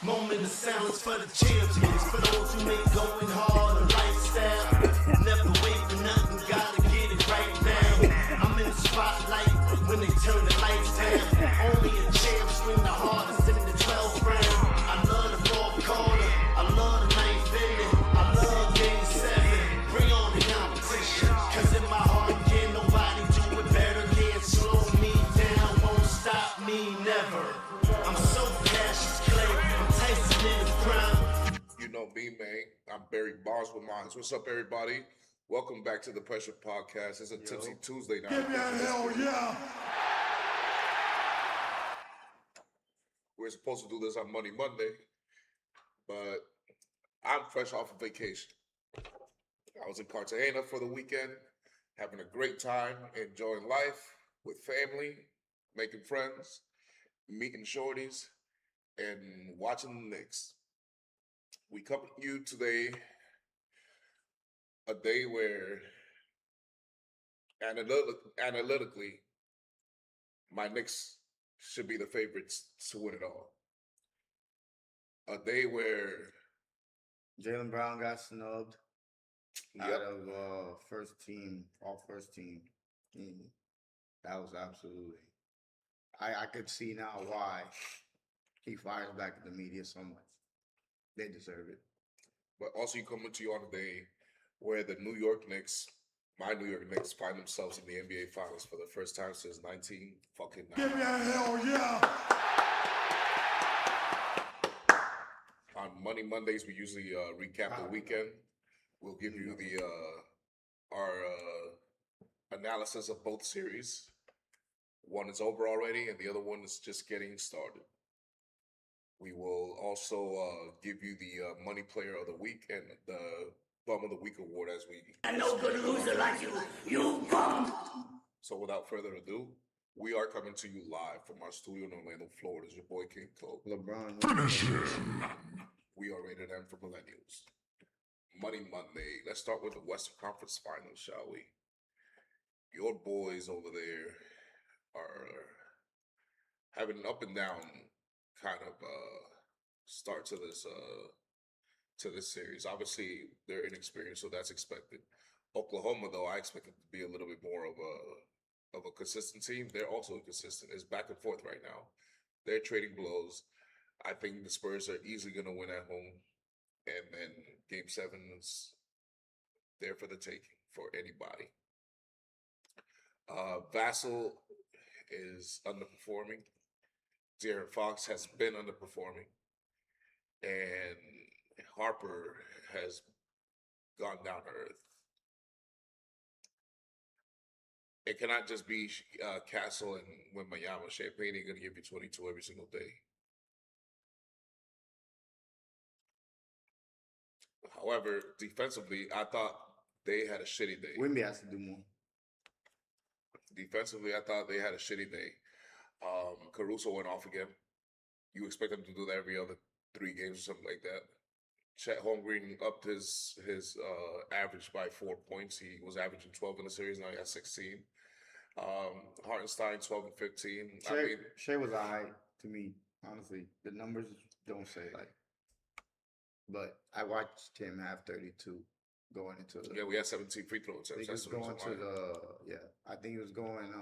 Moment of silence for the champions, for those who make going hard a lifestyle. Never wait for nothing, gotta get it right now. I'm in the spotlight when they turn the lights down. Only a champ swing the hardest in the 12th round. I love the fourth quarter, I love the ninth inning, I love game 7. Bring on the competition, cause in my heart can nobody do it better. Can't slow me down, won't stop me, never. I'm so cautious, Clay. I'm Tyson in the prime. You know me, man. I'm Barry Bonds with Mines. What's up, everybody? Welcome back to the Pressure Podcast. It's a Tipsy Tuesday night. Give me a hell yeah! We're supposed to do this on Monday, but I'm fresh off of vacation. I was in Cartagena for the weekend, having a great time, enjoying life with family, making friends, meeting shorties, and watching the Knicks. We come to you today, a day where analytically, my Knicks should be the favorites to win it all. A day where Jaylen Brown got snubbed out Yep. of all first team. That was absolutely. I could see now why he fires back at the media so much. They deserve it. but also you come into you on a day where the New York Knicks, my New York Knicks, find themselves in the NBA Finals for the first time since 19 fucking Give me 90. a hell yeah! On Mondays, we usually recap the weekend. We'll give you the our analysis of both series. One is over already, and the other one is just getting started. We will also give you the Money Player of the Week and the Bum of the Week award as we. I know good loser like you bum. So without further ado, we are coming to you live from our studio in Orlando, Florida. It's your boy King Cole. LeBron. We are rated M for millennials. Money Monday. Let's start with the Western Conference Finals, shall we? Your boys over there are having an up and down kind of start to this series. Obviously, they're inexperienced, so that's expected. Oklahoma, though, I expect it to be a little bit more of a consistent team. They're also inconsistent. It's back and forth right now. They're trading blows. I think the Spurs are easily going to win at home, and then Game 7 is there for the taking for anybody. Vassell is underperforming. De'Aaron Fox has been underperforming, and Harper has gone down to earth. It cannot just be Castle and Wembanyama. Champagne ain't going to give you 22 every single day. However, defensively, I thought they had a shitty day. Wimby has to do more. Defensively, I thought they had a shitty day. Caruso went off again. You expect him to do that every other 3 games or something like that. Chet Holmgren upped his average by 4 points. He was averaging 12 in the series. Now he has 16. Hartenstein 12 and 15. Shea was alright to me, honestly. The numbers don't say like. But I watched him have 32 going into the. Yeah, we had 17 free throw attempts. I think he was That's the going reason to why. I think he was going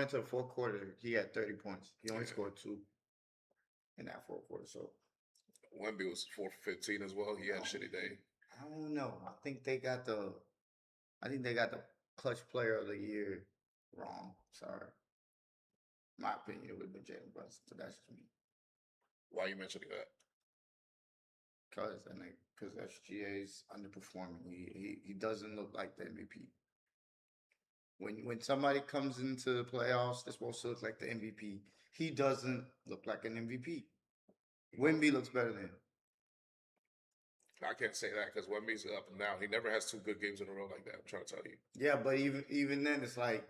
into the fourth quarter. He had 30 points. He only scored 2 in that fourth quarter. So Wemby was 4 for 15 as well. He had a shitty day. I don't know. I think they got the clutch player of the year wrong. Sorry. My opinion, it would have been Jalen Brunson, but that's just me. Why are you mentioning that? Because SGA's underperforming. He doesn't look like the MVP. When somebody comes into the playoffs, they're supposed to look like the MVP. He doesn't look like an MVP. Wemby looks better than him. I can't say that because Wemby's up and down. He never has 2 good games in a row like that. I'm trying to tell you. Yeah, but even then, it's like,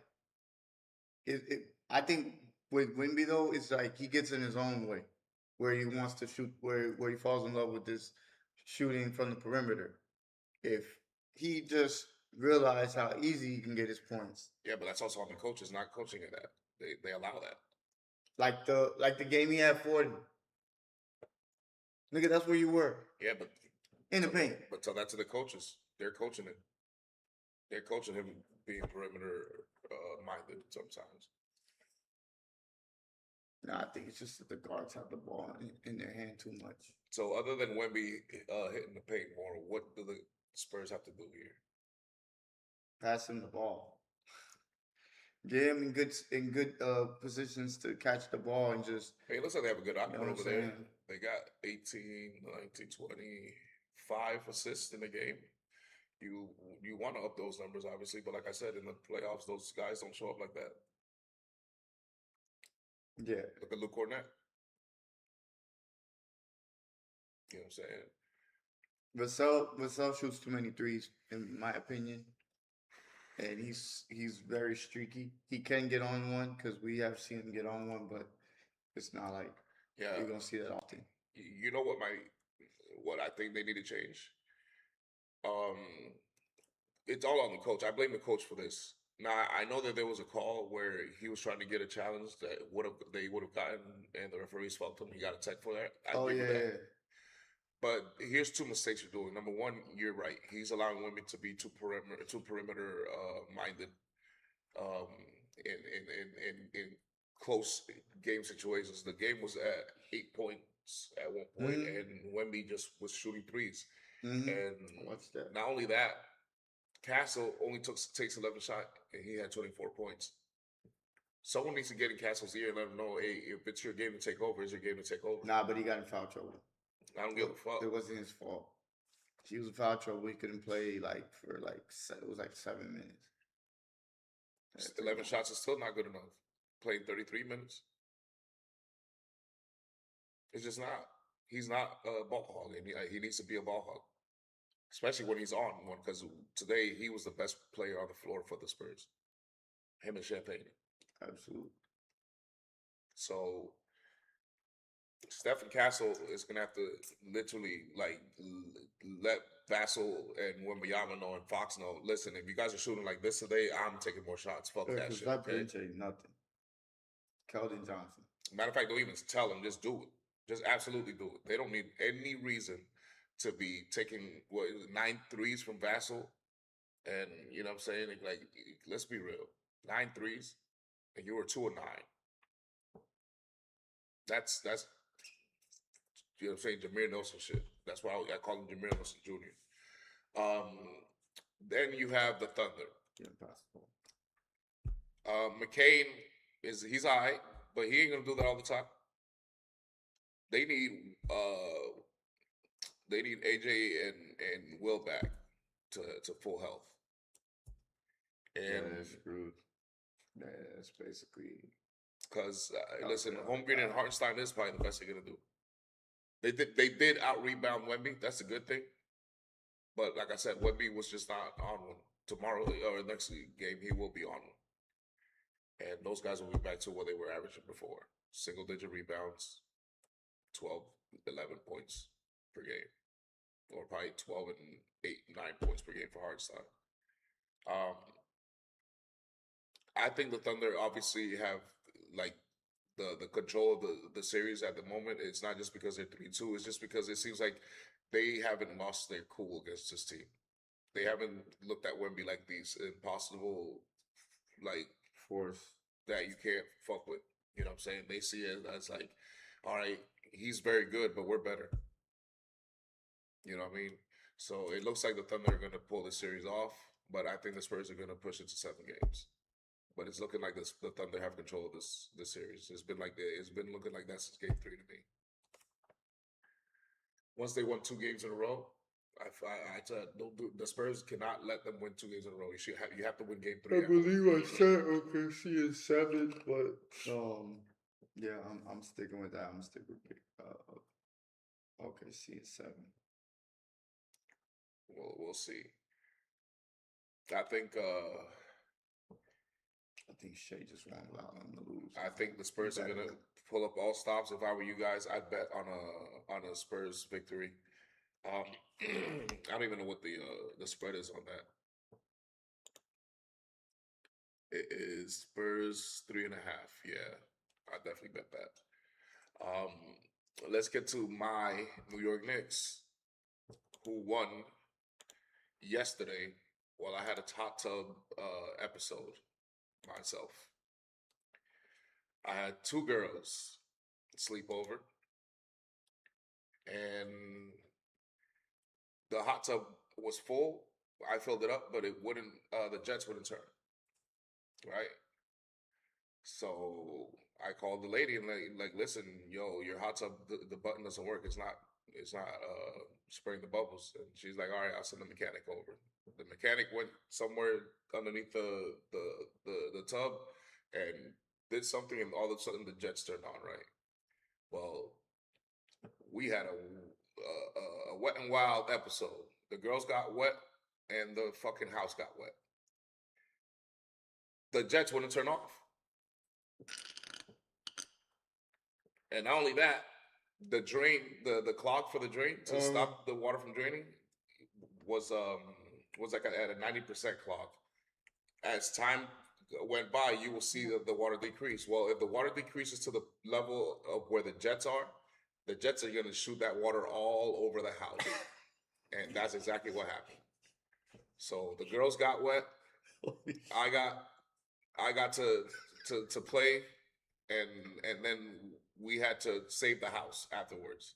I think with Wemby though, it's like he gets in his own way, where he wants to shoot, where he falls in love with this shooting from the perimeter. If he just realized how easy he can get his points, Yeah, but that's also on the coaches not coaching at that. They allow that. like the game he had 40. Nigga, that's where you were. Yeah, but In the paint. But tell that to the coaches. They're coaching it. They're coaching him being perimeter minded sometimes. No, I think it's just that the guards have the ball in their hand too much. So other than Wemby hitting the paint more, what do the Spurs have to do here? Pass him the ball. Get him in good positions to catch the ball and just. Hey, it looks like they have a good output what I'm over there. saying? They got 18, 19, 25 assists in the game. You want to up those numbers, obviously, but like I said, in the playoffs, those guys don't show up like that. Yeah. Look at Luke Cornett. You know what I'm saying? Vassell shoots too many threes, in my opinion. And he's very streaky. He can get on one because we have seen him get on one, but it's not like you're gonna see that often. You know what I think they need to change? It's all on the coach. I blame the coach for this. Now I know that there was a call where he was trying to get a challenge that they would have gotten, and the referees faulted him. He got a tech for that. I agree with that. But here's two mistakes you're doing. Number one, you're right. He's allowing women to be too perimeter minded, in close game situations. The game was at 8 points at one point, and Wemby just was shooting threes. And what's that? Not only that, Castle only takes 11 shots, and he had 24 points. Someone needs to get in Castle's ear and let him know, hey, if it's your game to take over, it's your game to take over. Nah, but he got in foul trouble. I don't give a fuck. It wasn't his fault. He was in foul trouble. He couldn't play it was like 7 minutes. 11 shots is still not good enough. Playing 33 minutes. It's just not. He's not a ball hog, and he needs to be a ball hog, especially when he's on one. Because today he was the best player on the floor for the Spurs. Him and Champagne. Absolutely. So Stephen Castle is gonna have to literally let Vassell and Wembanyama know and Fox know. Listen, if you guys are shooting like this today, I'm taking more shots. Fuck that shit. That bench ain't nothing. Keldon Johnson. Matter of fact, don't even tell them. Just do it. Just absolutely do it. They don't need any reason to be taking 9 threes from Vassell, and you know what I'm saying. Like, let's be real, 9 threes, and you were 2 of 9. That's you know what I'm saying, Jameer Nelson shit. That's why I call him Jameer Nelson Jr. Then you have the Thunder. Impossible. McCain he's all right, but he ain't gonna do that all the time. They need AJ and Will back to full health. And they're screwed. That's basically because listen, Holmgren and Hartenstein is probably the best they're gonna do. They did out rebound Wemby. That's a good thing. But like I said, Wemby was just not on one. Tomorrow or next game, he will be on one. And those guys will be back to what they were averaging before. Single-digit rebounds, 12, 11 points per game. Or probably 12 and 8, 9 points per game for Hartenstein. I think the Thunder obviously have like the control of the series at the moment. It's not just because they're 3-2. It's just because it seems like they haven't lost their cool against this team. They haven't looked at Wemby like these impossible, like, force that you can't fuck with. You know what I'm saying? They see it as like, all right, he's very good, but we're better. You know what I mean? So it looks like the Thunder are going to pull this series off, but I think the Spurs are going to push it to 7 games. But it's looking like the Thunder have control of this series. It's been looking like that since Game 3 to me. Once they won 2 games in a row, I said the Spurs cannot let them win 2 games in a row. You have to win Game 3. I believe I said OKC in 7, but yeah, I'm sticking with that. I'm sticking with OKC in 7. We'll see. I think Shea just won't allow them to lose. I think the Spurs are gonna pull up all stops. If I were you guys, I'd bet on a Spurs victory. I don't even know what the spread is on that. It is Spurs 3.5. Yeah, I definitely bet that. let's get to my New York Knicks, who won yesterday. Well, I had a hot tub episode myself. I had two girls sleep over, and the hot tub was full. I filled it up, but it wouldn't. The jets wouldn't turn. Right. So I called the lady and listen, yo, your hot tub, the button doesn't work. It's not spraying the bubbles. And she's like, all right, I'll send the mechanic over. The mechanic went somewhere underneath the tub and did something, and all of a sudden the jets turned on. Right. Well, we had a wet and wild episode. The girls got wet, and the fucking house got wet. The jets wouldn't turn off. And not only that, the drain, the clog for the drain to stop the water from draining was like at a 90% clog. As time went by, you will see the water decrease. Well, if the water decreases to the level of where the jets are going to shoot that water all over the house, and that's exactly what happened. So the girls got wet. I got to play, and then we had to save the house afterwards.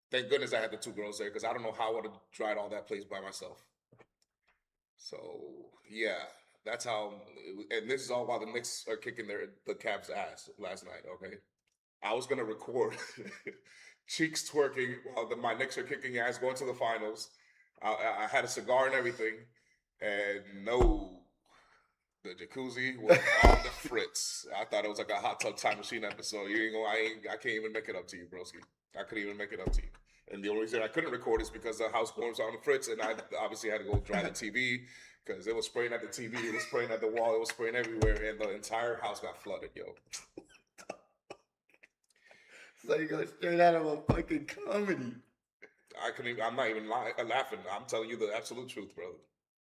Thank goodness I had the two girls there, because I don't know how I would have dried all that place by myself. So yeah, that's how. And this is all while the Knicks are kicking the Cavs' ass last night. Okay, I was gonna record cheeks twerking while my Knicks are kicking ass, going to the finals. I had a cigar and everything, and no, the jacuzzi was on the fritz. I thought it was like a hot tub time machine episode. I can't even make it up to you, broski. I couldn't even make it up to you. And the only reason I couldn't record is because the house was on the fritz, and I obviously had to go dry the TV because it was spraying at the TV, it was spraying at the wall, it was spraying everywhere, and the entire house got flooded, yo. So you go straight out of a fucking comedy. I'm not even laughing. I'm telling you the absolute truth, brother.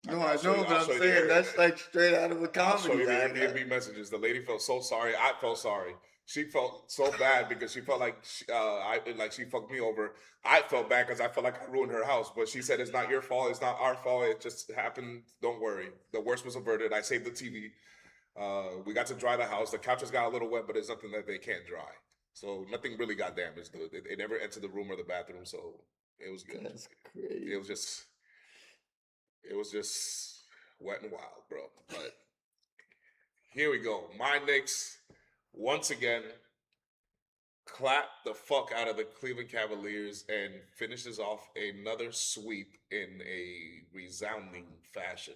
No, I know, but I'm saying that's like straight out of a comedy. I'll show you the Airbnb messages. The lady felt so sorry. I felt sorry. She felt so bad because she felt like she fucked me over. I felt bad because I felt like I ruined her house. But she said, it's not your fault. It's not our fault. It just happened. Don't worry. The worst was averted. I saved the TV. We got to dry the house. The couches got a little wet, but it's nothing that they can't dry. So nothing really got damaged. It never entered the room or the bathroom. So it was good. That's crazy. It was just wet and wild, bro. But here we go. My Knicks, once again, clap the fuck out of the Cleveland Cavaliers and finishes off another sweep in a resounding fashion.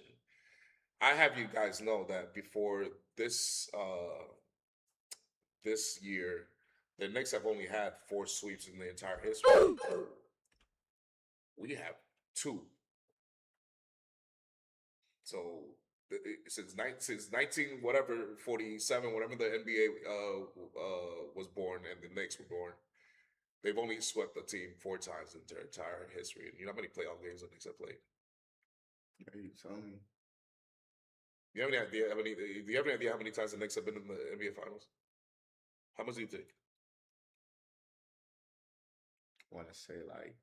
I have you guys know that before this year, the Knicks have only had 4 sweeps in the entire history. We have 2. So since 19 whatever 47, whatever the NBA was born and the Knicks were born, they've only swept the team 4 times in their entire history. And you know how many playoff games the Knicks have played? Are you telling me? Do you have any idea? Do you have any idea how many times the Knicks have been in the NBA Finals? How much do you think? I want to say like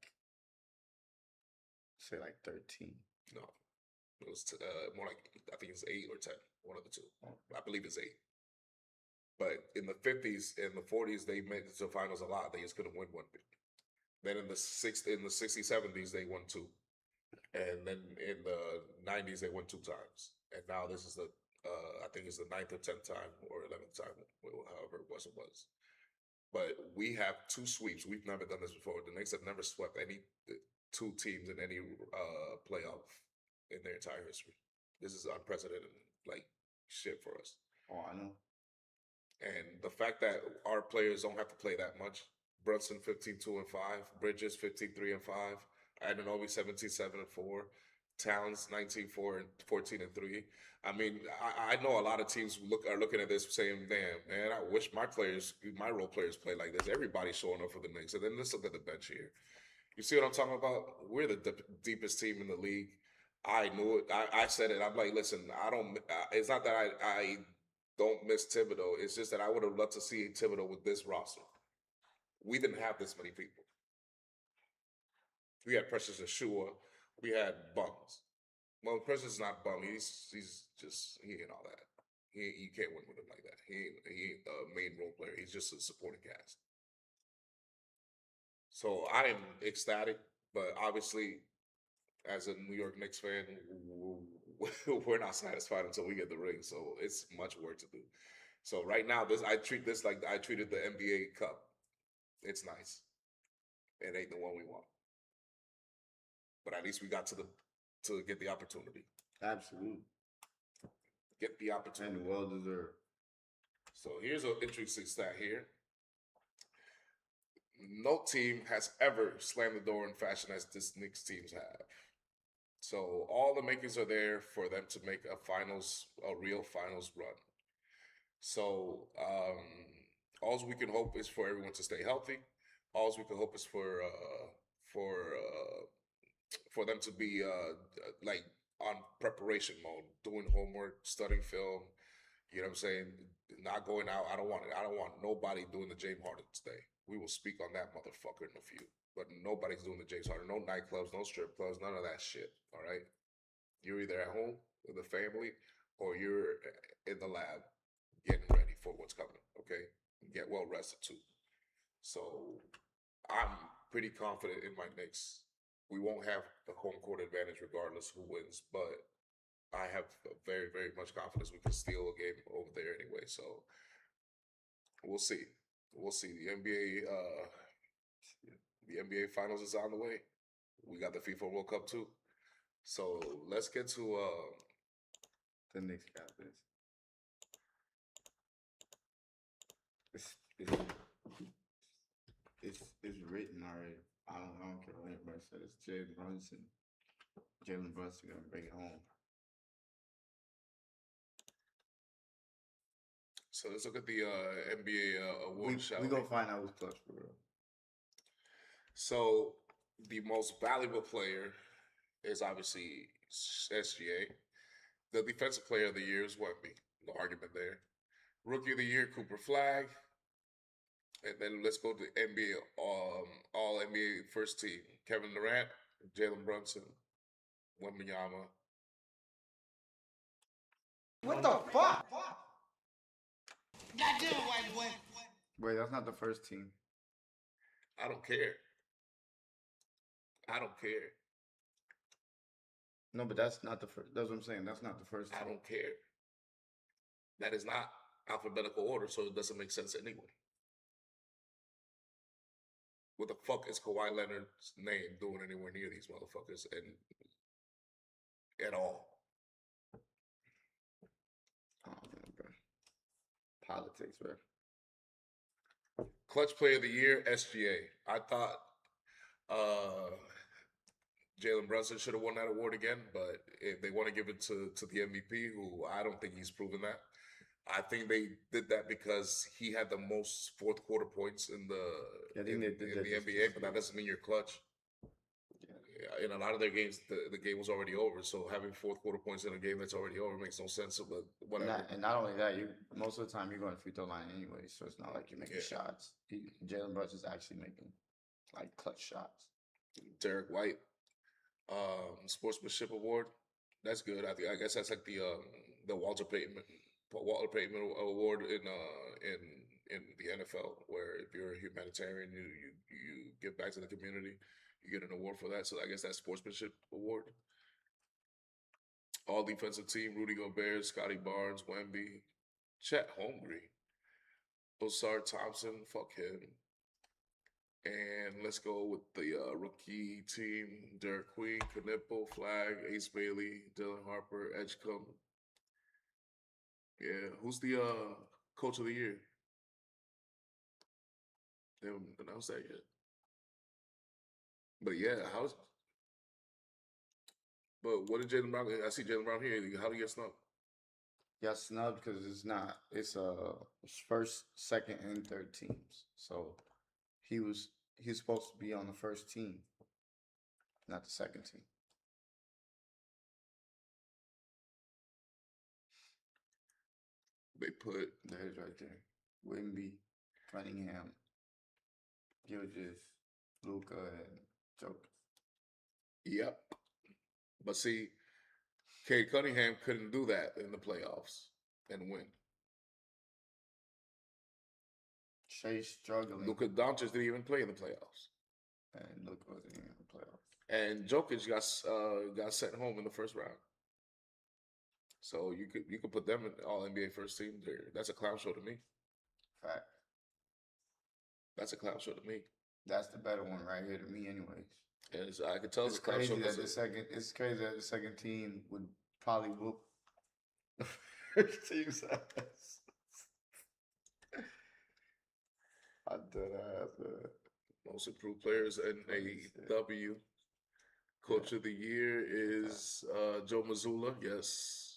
13. No. It was more like, I think it's 8 or 10, one of the two. I believe it's 8. But in the 50s and the 40s, they made it to the finals a lot. They just couldn't win one. Then in the 60s, 70s, they won 2. And then in the 90s, they won 2 times. And now this is the, I think it's the 9th or 10th time or 11th time, however it was. But we have 2 sweeps. We've never done this before. The Knicks have never swept any 2 teams in any playoff in their entire history. This is unprecedented, like, shit for us. Oh, I know. And the fact that our players don't have to play that much. Brunson 15-2-5, Bridges 15-3-5, Anunoby 17-7-4, Towns 19-4 and 14-3. I mean, I know a lot of teams are looking at this saying, "Damn, man, I wish my role players play like this." Everybody's showing up for the Knicks, and then let's look at the bench here. You see what I'm talking about? We're the deepest team in the league. I knew it. I said it. I'm like, listen, I don't. It's not that I don't miss Thibodeau. It's just that I would have loved to see Thibodeau with this roster. We didn't have this many people. We had Precious Ashua. We had bums. Well, Precious is not bum. He's just he ain't all that. You can't win with him like that. He ain't a main role player. He's just a supporting cast. So I am ecstatic, but obviously, as a New York Knicks fan, we're not satisfied until we get the ring. So it's much work to do. So right now, I treat this like I treated the NBA Cup. It's nice. It ain't the one we want, but at least we got to get the opportunity. Absolutely. Get the opportunity. And well deserved. So here's an interesting stat here. No team has ever slammed the door in fashion as this Knicks teams have. So all the makings are there for them to make a real finals run. So all we can hope is for everyone to stay healthy. All we can hope is for them to be like on preparation mode, doing homework, studying film. You know what I'm saying? Not going out. I don't want nobody doing the James Harden today. We will speak on that motherfucker in a few. But nobody's doing the James Harden. No nightclubs, no strip clubs, none of that shit. All right? You're either at home with the family or you're in the lab getting ready for what's coming. Okay? Get well rested too. So I'm pretty confident in my Knicks. We won't have the home court advantage regardless who wins, but I have very, very much confidence we can steal a game over there anyway. So we'll see. We'll see. The NBA Finals is on the way. We got the FIFA World Cup too. So let's get to the Knicks got this. It's written already. I don't care what anybody said. It's Jalen Brunson. Jalen Brunson gonna bring it home. So let's look at the NBA awards. We gonna find out who's clutch for real. So the most valuable player is obviously SGA. The defensive player of the year is Wemby. No argument there. Rookie of the year, Cooper Flag. And then let's go to NBA All NBA first team: Kevin Durant, Jalen Brunson, Wembanyama. What the fuck? Goddamn white boy. Wait, that's not the first team. I don't care. I don't care. No, but that's not the first. That's what I'm saying. That's not the first team. I don't care. That is not alphabetical order, so it doesn't make sense anyway. What the fuck is Kawhi Leonard's name doing anywhere near these motherfuckers and at all? Oh, man, bro. Politics, bro. Clutch player of the year, SGA. I thought Jalen Brunson should have won that award again, but if they want to give it to the MVP, who I don't think he's proven that. I think they did that because he had the most fourth quarter points in the NBA, but that doesn't mean you're clutch. Yeah. In a lot of their games, the game was already over. So having fourth quarter points in a game that's already over makes no sense. But whatever. And not only that, most of the time you're going to free throw line anyway, so it's not like you're making shots. Jalen Brunson's actually making like clutch shots. Derek White, sportsmanship award. That's good. I guess that's like the Walter Payton Award in the NFL, where if you're a humanitarian, you give back to the community, you get an award for that. So I guess that's sportsmanship award. All defensive team: Rudy Gobert, Scotty Barnes, Wemby, Chet Holmgren, Osar Thompson. Fuck him. And let's go with the rookie team: Derek Queen, Knipple, Flag, Ace Bailey, Dylan Harper, Edgecombe. Yeah, who's the coach of the year? They haven't announced that yet. But yeah, but what did Jaylen Brown? I see Jaylen Brown here. How did he get snubbed? Got snubbed because it's first, second, and third teams. So he's supposed to be on the first team, not the second team. They put there's right there. Wemby, Cunningham, Gilgis, Luca, and Joker. Yep. But see, Cade Cunningham couldn't do that in the playoffs and win. Shea struggling. Luka Doncic didn't even play in the playoffs. And Luka wasn't even in the playoffs. And Jokic got sent home in the first round. So you could put them in all NBA first team there. That's a clown show to me. Fact. That's a clown show to me. That's the better one right here to me, anyways. And I could tell It's the clown crazy show that the second. It's crazy that the second team would probably whoop first team's ass. I did ass. Most improved players in AW. Coach of the year is Joe Mazzulla. Yes.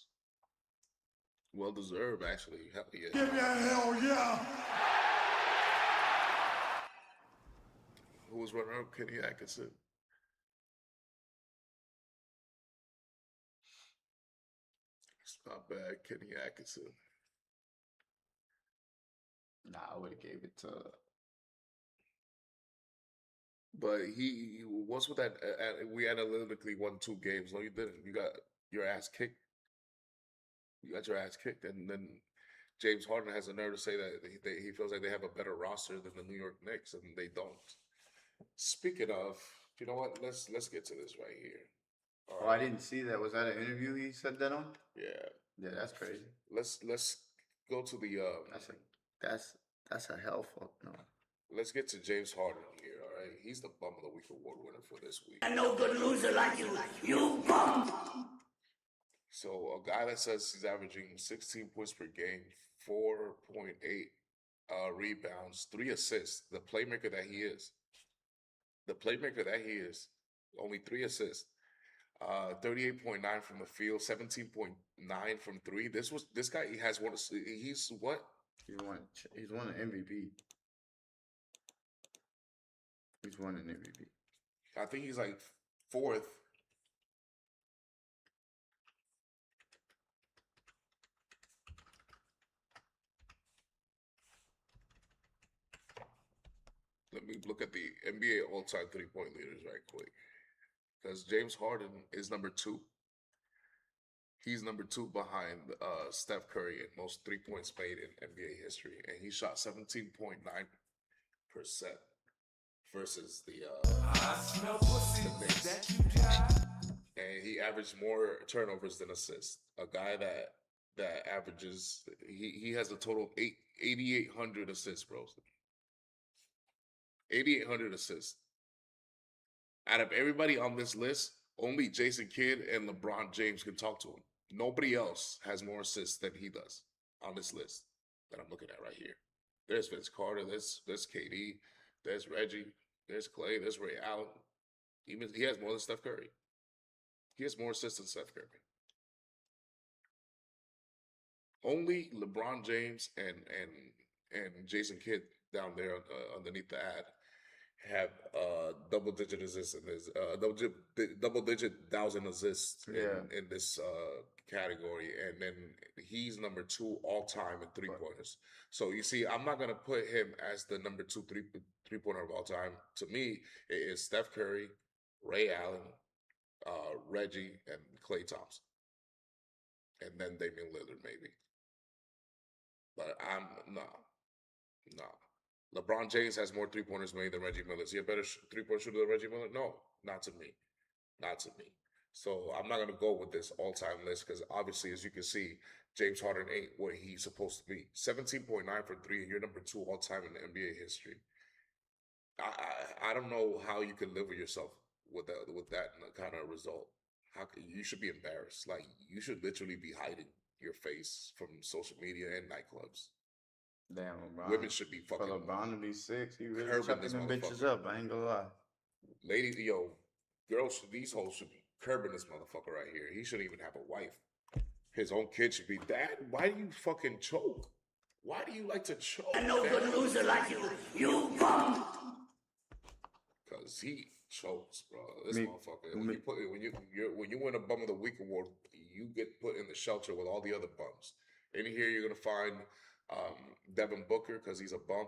Well deserved, actually. Hell yeah. Give me a hell yeah! Who was running up? Kenny Atkinson. It's not bad, Kenny Atkinson. Nah, I would have gave it to. But he what's with that? We analytically won 2 games. No, you didn't. You got your ass kicked. You got your ass kicked, and then James Harden has the nerve to say that he feels like they have a better roster than the New York Knicks, and they don't. Speaking of, you know what? Let's get to this right here. Oh, I didn't see that. Was that an interview he said that on? Yeah. Yeah, that's crazy. Let's go to the That's a hell fuck no. Let's get to James Harden here. All right, he's the bum of the week award winner for this week. And no good loser like you bum. So a guy that says he's averaging 16 points per game, 4.8 rebounds, 3 assists. The playmaker that he is. Only 3 assists. 38.9 from the field, 17.9 from 3. This guy. He has one. He's what? He's won an MVP. He's won an MVP. I think he's like 4th. Let me look at the NBA all-time three-point leaders right quick. Because James Harden is number 2. He's number 2 behind Steph Curry in most 3 points made in NBA history. And he shot 17.9% versus the Knicks. And he averaged more turnovers than assists. A guy that averages, he has a total of 8,800 assists, bro. 8,800 assists. Out of everybody on this list, only Jason Kidd and LeBron James can talk to him. Nobody else has more assists than he does on this list that I'm looking at right here. There's Vince Carter, there's KD, there's Reggie, there's Clay, there's Ray Allen. He has more than Steph Curry. He has more assists than Steph Curry. Only LeBron James and Jason Kidd down there underneath the ad have double-digit assists in this double-digit 1,000 assists in this category, and then he's number 2 all-time in 3-pointers. So you see, I'm not gonna put him as the number 2 three-pointer of all time. To me, it is Steph Curry, Ray Allen, Reggie, and Klay Thompson, and then Damian Lillard maybe. But I'm nah. LeBron James has more 3-pointers made than Reggie Miller. Is he a better 3-point shooter than Reggie Miller? No, not to me. So I'm not going to go with this all-time list because obviously, as you can see, James Harden ain't what he's supposed to be. 17.9 for 3, and you're number 2 all-time in the NBA history. I don't know how you can live with yourself with that kind of result. You should be embarrassed. Like, you should literally be hiding your face from social media and nightclubs. Damn, LeBron. Women should be fucking. For LeBron to be 6, he really curbing chucking this them bitches motherfucker. up. I ain't gonna lie. Ladies, girls, these hoes should be curbing this motherfucker right here. He shouldn't even have a wife. His own kid should be, Dad, why do you fucking choke? Why do you like to choke? And no good loser like you bum. Because he chokes, bro. This motherfucker. When you win a Bum of the Week award, you get put in the shelter with all the other bums. In here, you're gonna find Devin Booker because he's a bum.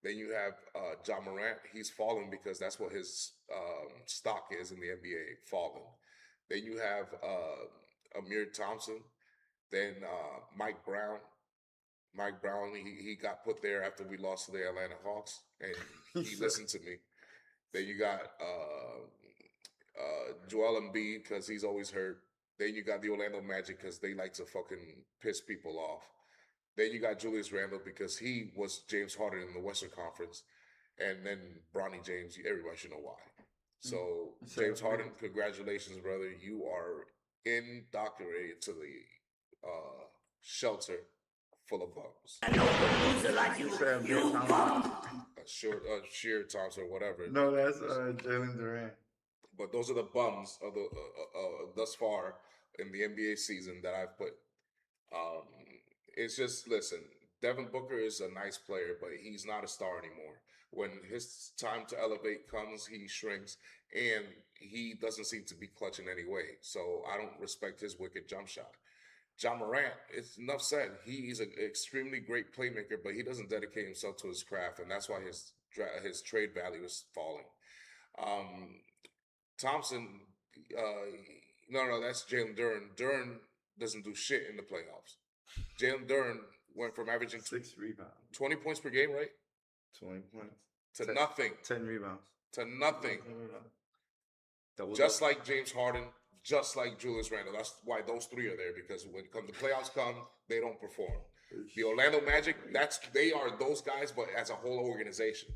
Then you have John Morant. He's fallen because that's what his stock is in the NBA, falling. Then you have Amir Thompson. Then Mike Brown. Mike Brown, he got put there after we lost to the Atlanta Hawks, and he listened to me. Then you got Joel Embiid because he's always hurt. Then you got the Orlando Magic because they like to fucking piss people off. Then you got Julius Randle because he was James Harden in the Western Conference. And then Bronny James, everybody should know why. So, James Harden, congratulations, brother. You are indoctrinated to the shelter full of bums. Sheer Thompson or whatever. No, that's Jalen Durant. But those are the bums of the thus far in the NBA season that I've put. It's just, listen, Devin Booker is a nice player, but he's not a star anymore. When his time to elevate comes, he shrinks, and he doesn't seem to be clutch in any way. So I don't respect his wicked jump shot. John Morant, it's enough said. He's an extremely great playmaker, but he doesn't dedicate himself to his craft, and that's why his trade value is falling. Thompson, no, that's Jalen Duren. Duren doesn't do shit in the playoffs. Jalen Duren went from averaging 6 rebounds, 20 points per game, right? 20 points to nothing. 10 rebounds to nothing. Just like James Harden, just like Julius Randle. That's why those three are there, because when the playoffs come, they don't perform. The Orlando Magic, they are those guys, but as a whole organization.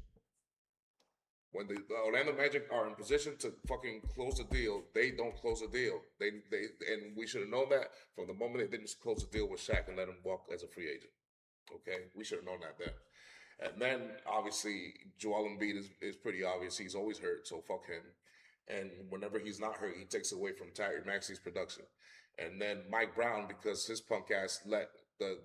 When the Orlando Magic are in position to fucking close the deal, they don't close the deal. They and we should have known that from the moment they didn't close the deal with Shaq and let him walk as a free agent. Okay, we should have known that then. And then obviously Joel Embiid is pretty obvious. He's always hurt, so fuck him. And whenever he's not hurt, he takes away from Tyrese Maxey's production. And then Mike Brown, because his punk ass let the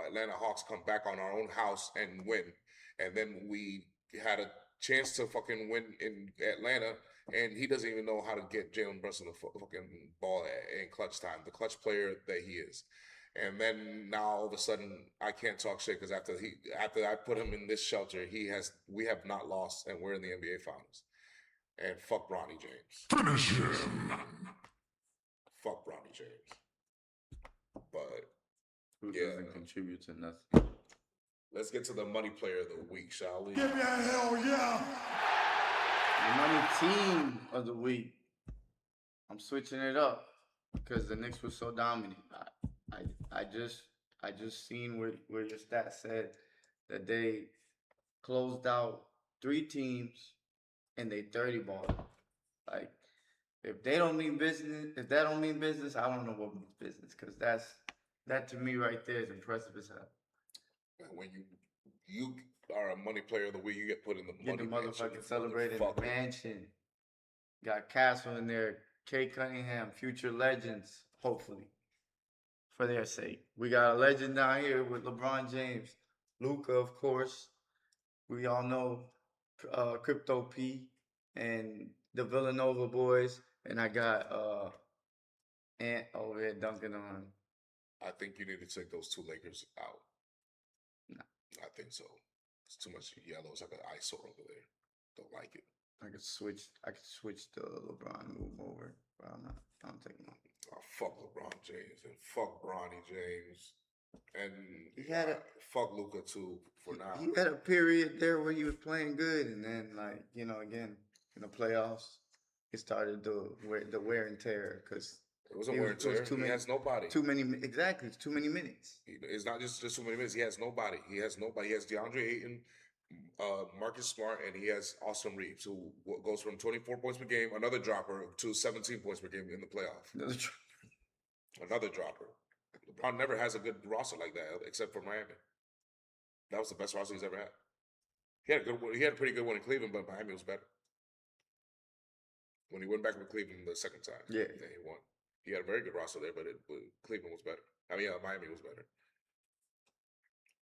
Atlanta Hawks come back on our own house and win. And then we had a chance to fucking win in Atlanta, and he doesn't even know how to get Jalen Brunson the fucking ball in clutch time, the clutch player that he is. And then now all of a sudden I can't talk shit because after I put him in this shelter, we have not lost, and we're in the NBA Finals. And fuck Bronny James. Finish him. Fuck Bronny James. But who yeah, doesn't contribute to nothing. Let's get to the money player of the week, shall we? Give me a hell yeah. The money team of the week. I'm switching it up because the Knicks were so dominant. I just seen where your stats said that they closed out 3 teams and they 30 ball. Like, if that don't mean business, I don't know what means business, because that to me right there is impressive as hell. When you are a money player of the week, you get put in the Get the money motherfucking celebrating the mansion. Got Castle in there, Kay Cunningham, future legends, hopefully, for their sake. We got a legend down here with LeBron James, Luka, of course. We all know Crypto P and the Villanova boys, and I got Ant over there dunking on. I think you need to take those 2 Lakers out. No. I think so. It's too much yellow. It's like an eyesore over there. Don't like it. I could switch the LeBron move over, but I'm taking him. Oh, fuck LeBron James and fuck Bronny James. And He had fuck Luka too for now. He had a period there where he was playing good, and then again in the playoffs, it started the wear and tear because it wasn't wear and tear. He has nobody. Exactly. It's too many minutes. It's not just too many minutes. He has nobody. He has DeAndre Ayton, Marcus Smart, and he has Austin Reeves, who goes from 24 points per game, another dropper, to 17 points per game in the playoff. Another dropper. LeBron never has a good roster like that, except for Miami. That was the best roster he's ever had. He had a pretty good one in Cleveland, but Miami was better. When he went back with Cleveland the second time, yeah, he won. He had a very good roster there, but Cleveland was better. Miami was better.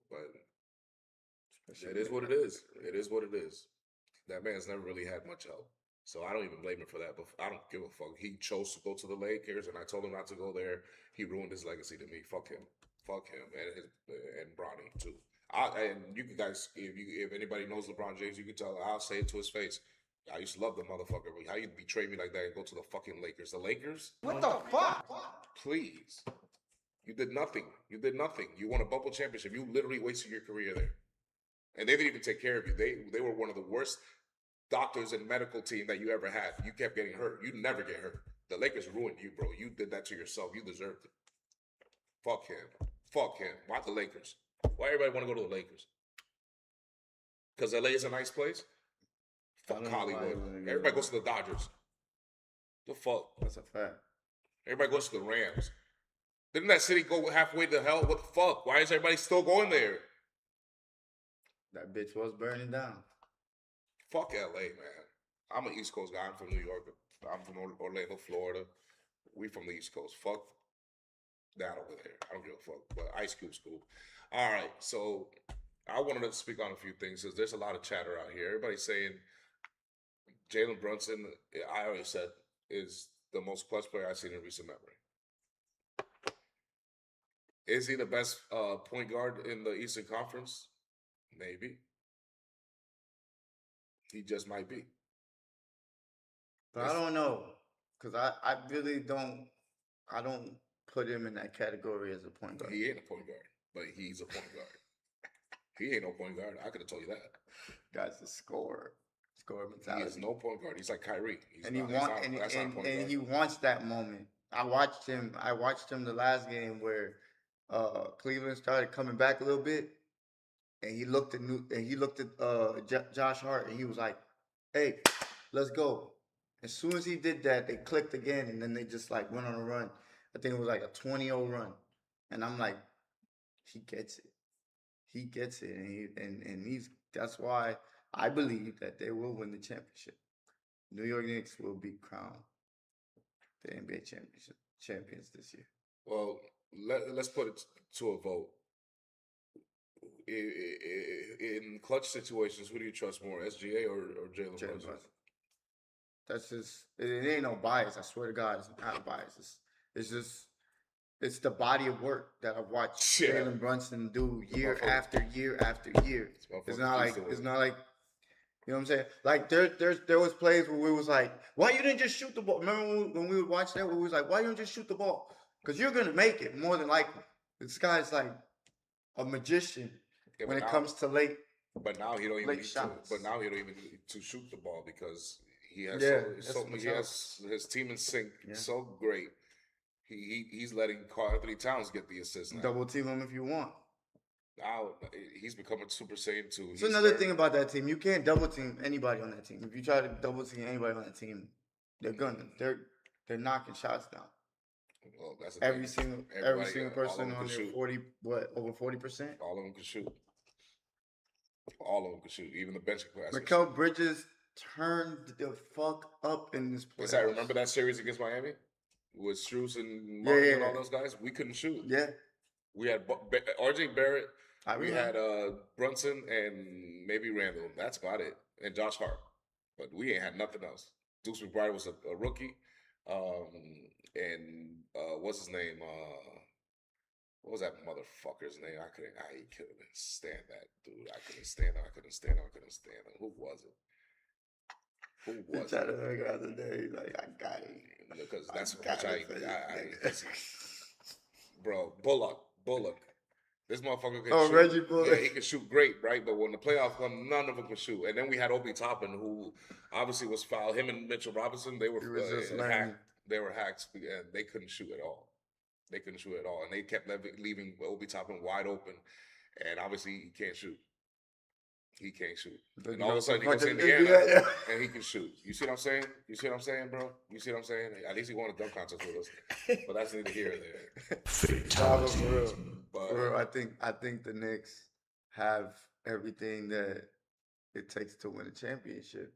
But it is what it is. It is what it is. That man's never really had much help. So I don't even blame him for that. But I don't give a fuck. He chose to go to the Lakers, and I told him not to go there. He ruined his legacy to me. Fuck him. Fuck him. And Bronny, too. And you guys, if anybody knows LeBron James, you can tell. I'll say it to his face. I used to love the motherfucker. How you betray me like that and go to the fucking Lakers? The Lakers? What the fuck? Please. You did nothing. You did nothing. You won a bubble championship. You literally wasted your career there. And they didn't even take care of you. They were one of the worst doctors and medical team that you ever had. You kept getting hurt. You never get hurt. The Lakers ruined you, bro. You did that to yourself. You deserved it. Fuck him. Fuck him. Why the Lakers? Why everybody want to go to the Lakers? Because LA is a nice place? Fuck Hollywood. Everybody goes to the Dodgers. The fuck? That's a fact. Everybody goes to the Rams. Didn't that city go halfway to hell? What the fuck? Why is everybody still going there? That bitch was burning down. Fuck LA, man. I'm an East Coast guy. I'm from New York. I'm from Orlando, Florida. We from the East Coast. Fuck that over there. I don't give a fuck. But Ice Cube's cool. All right, so I wanted to speak on a few things because there's a lot of chatter out here. Everybody's saying Jalen Brunson, I already said, is the most clutch player I've seen in recent memory. Is he the best point guard in the Eastern Conference? Maybe. He just might be. But I don't know. Because I really don't, I don't put him in that category as a point guard. He ain't a point guard, but he's a point guard. He ain't no point guard. I could have told you that. Guy's a scorer. Scorer mentality. He is no point guard. He's like Kyrie. He wants that moment. I watched him the last game where Cleveland started coming back a little bit, and he looked at Josh Hart, and he was like, "Hey, let's go." As soon as he did that, they clicked again, and then they just like went on a run. I think it was like a 20-0 run, and I'm like, he gets it. He gets it, and he's that's why I believe that they will win the championship. New York Knicks will be crowned the NBA champions this year. Well, let's put it to a vote. In clutch situations, who do you trust more, SGA or Jalen Brunson? That's just it ain't no bias. I swear to God, it's not bias. It's the body of work that I've watched Jalen Brunson do year after year after year. It's not like you know what I'm saying? Like there was plays where we was like, why you didn't just shoot the ball? Remember when we would watch that? Where we was like, why you don't just shoot the ball? Because you're gonna make it more than likely. This guy's like a magician when it comes to late. But now he don't even need shots. But now he don't even need to shoot the ball because he has he has his team in sync so great. He's letting Karl Anthony Towns get the assist now. Double team him if you want. Now he's becoming Super Saiyan 2. It's another thing about that team. You can't double team anybody on that team. If you try to double team anybody on that team, they're knocking shots down. Well, that's every single person on there over 40%. All of them can shoot. All of them can shoot. Even the bench class. Mikal Bridges turned the fuck up in this play. I remember that series against Miami with Strus and Martin and all those guys. We couldn't shoot. Yeah. We had RJ Barrett. We had Brunson and maybe Randall. That's about it. And Josh Hart. But we ain't had nothing else. Deuce McBride was a rookie. And what's his name? What was that motherfucker's name? I couldn't stand that dude. I couldn't stand him. Who was it? He tried to figure out the day. Like, I got it. Because that's what I bro, Bullock. This motherfucker can shoot. Reggie Bullock. Yeah, he can shoot great, right? But when the playoffs come, none of them can shoot. And then we had Obi Toppin, who obviously was fouled. Him and Mitchell Robinson, they were hacked. They were hacked, and they couldn't shoot at all. And they kept leaving Obi Toppin wide open. And obviously, he can't shoot. And all of a sudden, he goes to Indiana, and he can shoot. You see what I'm saying? Bro? You see what I'm saying? At least he won a dunk contest with us. But that's neither here nor there. Fatality. For real, I think the Knicks have everything that it takes to win a championship,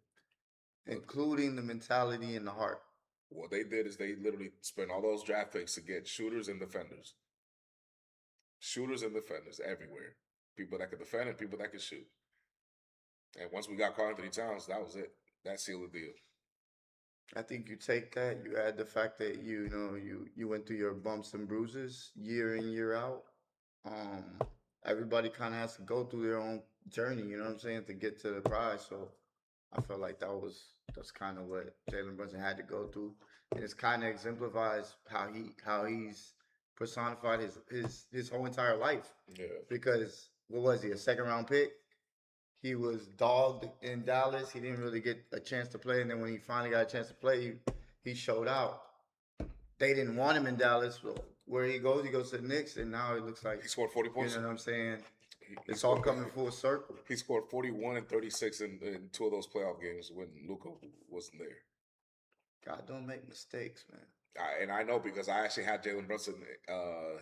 including the mentality and the heart. What they did is they literally spent all those draft picks to get shooters and defenders. Shooters and defenders everywhere. People that could defend and people that could shoot. And once we got Karl Anthony Towns, that was it. That sealed the deal. I think you take that, you add the fact that you went through your bumps and bruises year in, year out. everybody kind of has to go through their own journey. You know what I'm saying, to get to the prize. So I felt like that's kind of what Jalen Brunson had to go through, and it's kind of exemplifies how he's personified his whole entire life. Yeah. Because what was he, a second round pick? He was dogged in Dallas. He didn't really get a chance to play, and then when he finally got a chance to play, he showed out. They didn't want him in Dallas. So where he goes to the Knicks, and now it looks like He scored 40 you points. know what I'm saying. He It's all scored- coming full circle. He scored 41 and 36 in 2 of those playoff games when Luka wasn't there. God, don't make mistakes, man. And I know because I actually had Jalen Brunson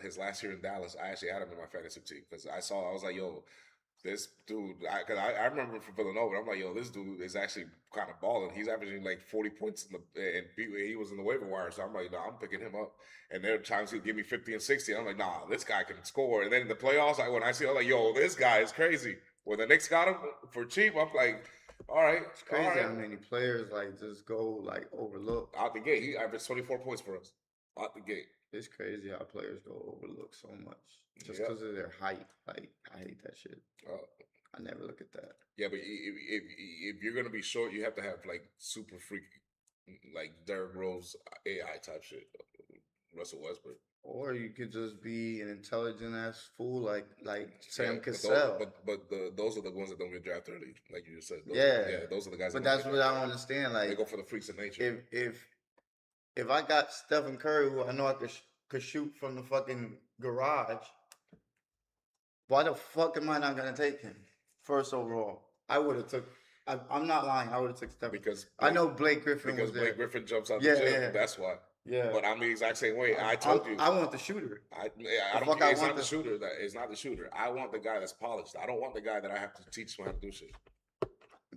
his last year in Dallas. I actually had him in my fantasy team because I was like, yo, this dude, because I remember from Villanova, I'm like, yo, this dude is actually kind of balling. He's averaging like 40 points and he was in the waiver wire. So I'm like, nah, I'm picking him up. And there are times he'd give me 50 and 60. I'm like, nah, this guy can score. And then in the playoffs, when I see, I'm like, yo, this guy is crazy. When the Knicks got him for cheap, I'm like, all right, It's crazy all right. how many players like just go like overlooked. Out the gate, he averaged 24 points for us. Out the gate. It's crazy how players go overlooked so much just Yep. because of their height. Like I hate that shit. Uh, I never look at that. Yeah, but if you're gonna be short, you have to have like super freaky, like Derrick Rose AI type shit, Russell Westbrook. Or you could just be an intelligent ass fool like Sam Yeah, Cassell. those are the ones that don't get drafted early, like you just said. Those are the guys. But that don't that's get what I drafted don't early. understand. They Like go for the freaks of nature. if I got Stephen Curry, who I know I could shoot from the fucking garage, why the fuck am I not gonna take him first overall? I would have took. I'm not lying. I would have took Stephen. Because I know Blake Griffin because was there. Blake Griffin jumps out Yeah, the gym. yeah. That's why. Yeah, But I'm the exact same way. I told you. I want the shooter. I fuck don't. I It's want not the the- shooter. It's not the shooter. I want the guy that's polished. I don't want the guy that I have to teach him how to do shit.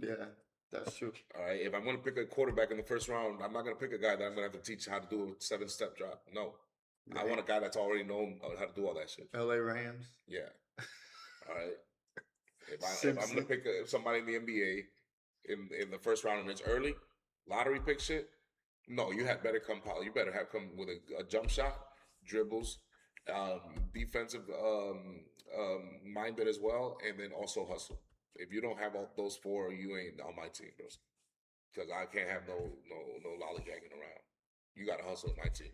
Yeah, that's true. All right. If I'm going to pick a quarterback in the first round, I'm not going to pick a guy that I'm going to have to teach how to do a 7-step drop. No. I want a guy that's already known how to do all that shit. L.A. Rams. Yeah. All right. If I'm Simpson. going to pick somebody in the NBA in the first round and it's early, lottery pick shit, no, you better come with a jump shot, dribbles, defensive minded as well, and then also hustle. If you don't have all those 4, you ain't on my team, bro. Because I can't have no lollygagging around. You got to hustle in my team.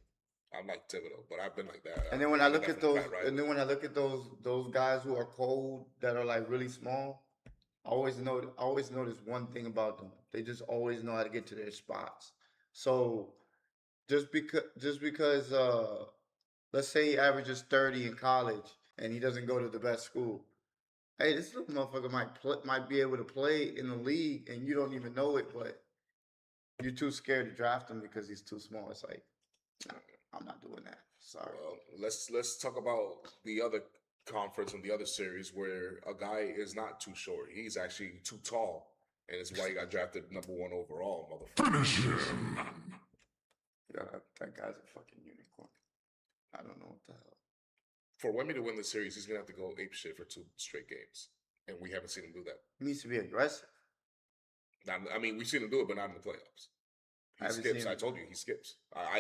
I'm like Thibodeau, but I've been like that. And then when I I've look been at that from those, Pat Riley. and then when I look at those guys who are cold that are like really small, I always notice one thing about them. They just always know how to get to their spots. So just because let's say he averages 30 in college and he doesn't go to the best school, hey, this little motherfucker might be able to play in the league and you don't even know it, but you're too scared to draft him because he's too small. It's like, nah, I'm not doing that. Sorry. Well, let's talk about the other conference and the other series where a guy is not too short. He's actually too tall, and it's why he got drafted #1 overall, motherfucker. Finish him. Yeah, that guy's a fucking unicorn. I don't know what the hell. For Wemby to win the series, he's gonna have to go ape shit for 2 straight games, and we haven't seen him do that. He needs to be aggressive. Now, I mean, we've seen him do it, but not in the playoffs. I He haven't skips. seen I him. told you he skips. I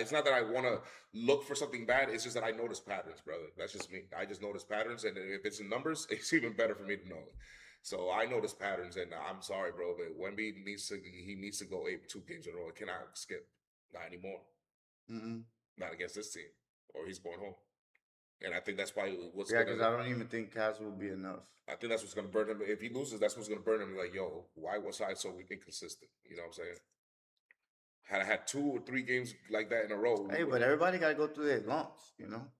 it's not that I want to look for something bad. It's just that I notice patterns, brother. That's just me. I just notice patterns, and if it's in numbers, it's even better for me to know it. So I notice patterns, and I'm sorry, bro, but Wemby needs to go ape 2 games in a row. It cannot skip. Not anymore. Mm-mm. Not against this team, or he's going home. And I think that's probably what's Yeah, gonna. because I don't even think Cass will be enough. I think that's what's gonna burn him. If he loses, that's what's gonna burn him. Like, yo, why was I so inconsistent? You know what I'm saying? Had I had 2 or 3 games like that in a row. Hey, but everybody got to go through their lumps, you know?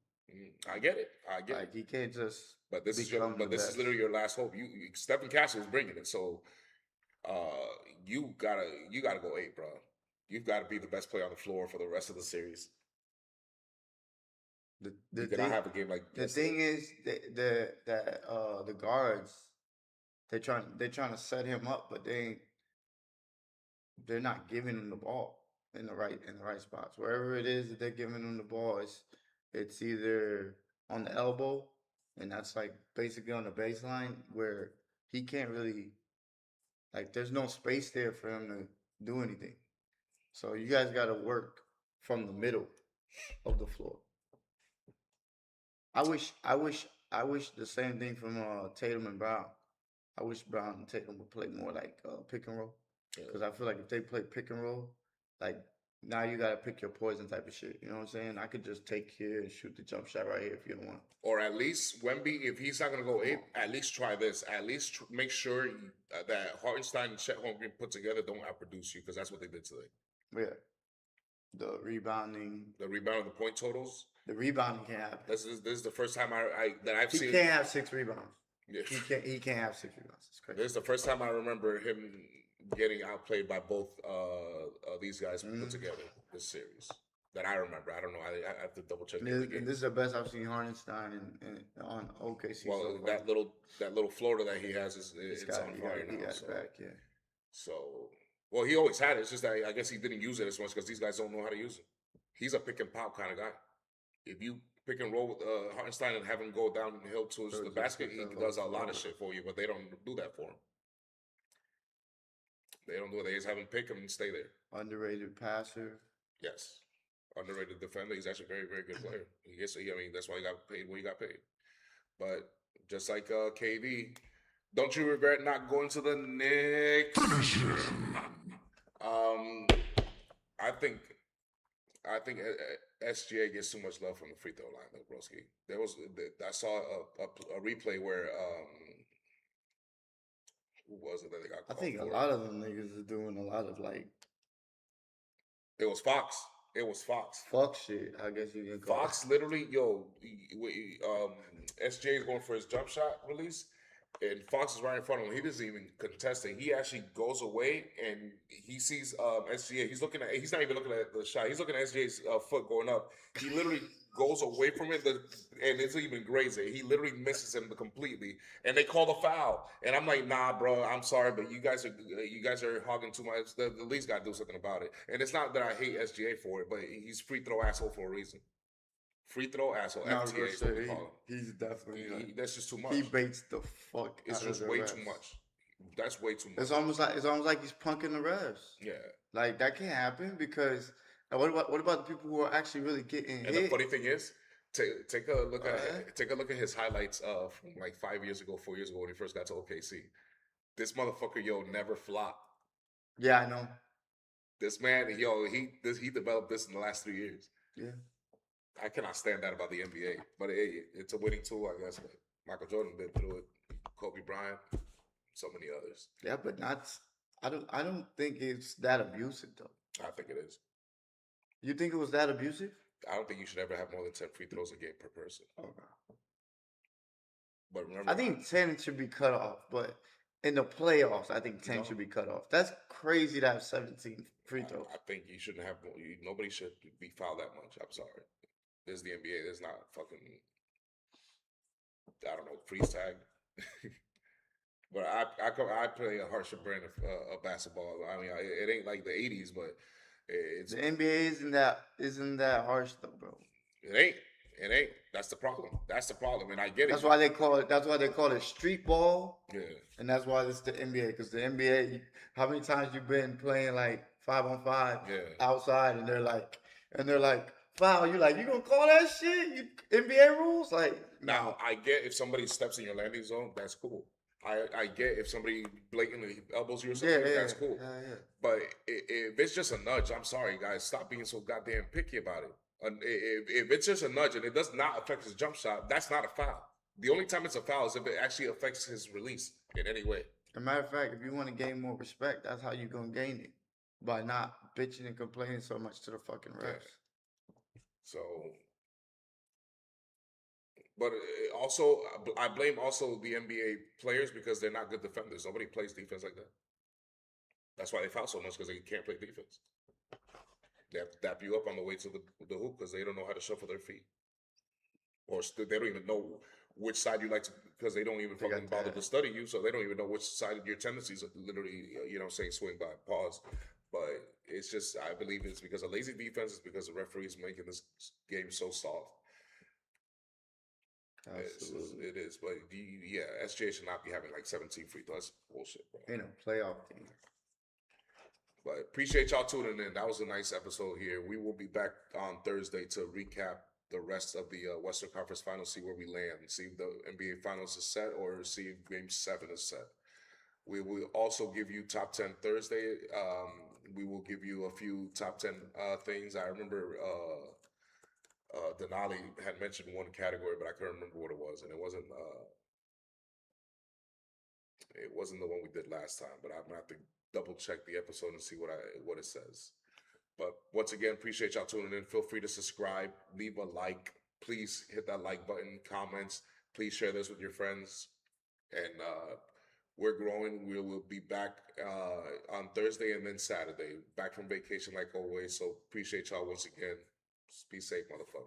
I get it. I get it. Like, he can't just But this is become the this is best. literally your last hope. Stephen Castle is bringing it, so you gotta go 8, bro. You've got to be the best player on the floor for the rest of the series. The You cannot have a game like the this. thing is the guards they're trying to set him up, but they're not giving him the ball in the right spots. Wherever it is that they're giving him the ball, it's either on the elbow, and that's like basically on the baseline where he can't really, like, there's no space there for him to do anything. So you guys got to work from the middle of the floor. I wish I wish the same thing from Tatum and Brown. I wish Brown and Tatum would play more like pick and roll. Because I feel like if they play pick and roll, like now you gotta pick your poison type of shit. You know what I'm saying? I could just take here and shoot the jump shot right here if you don't want. Or at least Wemby, if he's not gonna go 8, at least try this. At least make sure that Hartenstein and Chet Holmgren put together don't outproduce you, because that's what they did today. Yeah. The rebounding. The rebound, the point totals. The rebounding can't happen. This is the first time I've He seen. can't have 6 rebounds. Yeah. He can't have 6 rebounds. It's crazy. This is the first time I remember him getting outplayed by both these guys put together this series. That I remember. I don't know. I have to double check. And this is the best I've seen Hartenstein on OKC. Well, so far. that little floater that he has is on fire now. He got So. it back, yeah. So, well, he always had it. It's just that I guess he didn't use it as much because these guys don't know how to use it. He's a pick and pop kind of guy. If you pick and roll with Hartenstein and have him go downhill to the basket, he does a lot of shit for you, but they don't do that for him. They don't do it. They just have him pick him and stay there. Underrated passer. Yes. Underrated defender. He's actually a very, very good player. That's why he got paid what he got paid. But just like KD, don't you regret not going to the Knicks? Finish him. I think SGA gets too much love from the free throw line, though, broski. I saw a replay where who was it that they got I called think for? a lot of them niggas are doing a lot of like It was Fox. It was Fox. fuck shit. I guess you can call Fox literally, SJ is going for his jump shot release, and Fox is right in front of him. He doesn't even contest it. He actually goes away and he sees SGA. He's not even looking at the shot. He's looking at SJ's foot going up. He literally goes away from it, and it's even grazing. He literally misses him completely, and they call the foul. And I'm like, nah, bro, I'm sorry, but you guys are hogging too much. The league's got to do something about it. And it's not that I hate SGA for it, but he's free throw asshole for a reason. Free throw asshole. No, FTA is what we call him. he's definitely That's just too much. he baits the fuck. It's out just of the way refs. too much. That's way too much. It's almost like he's punking the refs. Yeah. Like that can't happen because what about the people who are actually really getting And hit? the funny thing is, take a look at his highlights from like 5 years ago, 4 years ago when he first got to OKC. This motherfucker, never flopped. Yeah, I know. This man, he developed this in the last 3 years. Yeah. I cannot stand that about the NBA, but it's a winning tool, I guess. Michael Jordan been through it, Kobe Bryant, so many others. Yeah, but not. I don't think it's that abusive though. I think it is. You think it was that abusive? I don't think you should ever have more than 10 free throws a game per person. Okay. But remember, I think 10 should be cut off, but in the playoffs, I think 10 No. should be cut off. That's crazy to have 17 free throws. I think you shouldn't have. Nobody should be fouled that much. I'm sorry. This is the NBA. There's not fucking. I don't know, freeze tag. But I play a harsher brand of basketball. I mean, it ain't like the '80s, but it's The NBA isn't that harsh though, bro. It ain't. That's the problem. And I get it. That's why they call it street ball, Yeah. and that's why it's the NBA. Because the NBA, how many times you been playing like 5-on-5 Yeah. outside, and they're like foul. You like, you gonna call that shit? NBA rules? Like, Now I get if somebody steps in your landing zone, that's cool. I get if somebody blatantly elbows you or something, that's cool. Yeah. But if it's just a nudge, I'm sorry, guys. Stop being so goddamn picky about it. And if it's just a nudge and it does not affect his jump shot, that's not a foul. The only time it's a foul is if it actually affects his release in any way. As a matter of fact, if you want to gain more respect, that's how you're gonna gain it. By not bitching and complaining so much to the fucking refs. Yeah. So, but also, I blame also the NBA players because they're not good defenders. Nobody plays defense like that. That's why they foul so much, because they can't play defense. They have to dap you up on the way to the hoop because they don't know how to shuffle their feet. Or they don't even know which side you like to, because they don't even They got fucking bother that. to study you, so they don't even know which side of your tendencies are literally, saying swing by, pause. But it's just, I believe it's because of lazy defense, it's because the referees making this game so soft. Absolutely. It is. But SJ should not be having like 17 free throws. That's bullshit, bro. In a playoff team. But appreciate y'all tuning in. That was a nice episode here. We will be back on Thursday to recap the rest of the Western Conference Finals, see where we land, see if the NBA Finals is set or see if Game 7 is set. We will also give you top 10 Thursday. We will give you a few top 10 things. I remember Denali had mentioned one category, but I couldn't remember what it was, and it wasn't the one we did last time. But I'm gonna have to double check the episode and see what it says. But once again, appreciate y'all tuning in. Feel free to subscribe, leave a like. Please hit that like button, comments. Please share this with your friends. And we're growing. We will be back on Thursday and then Saturday. Back from vacation like always. So appreciate y'all once again. Be safe, motherfucker.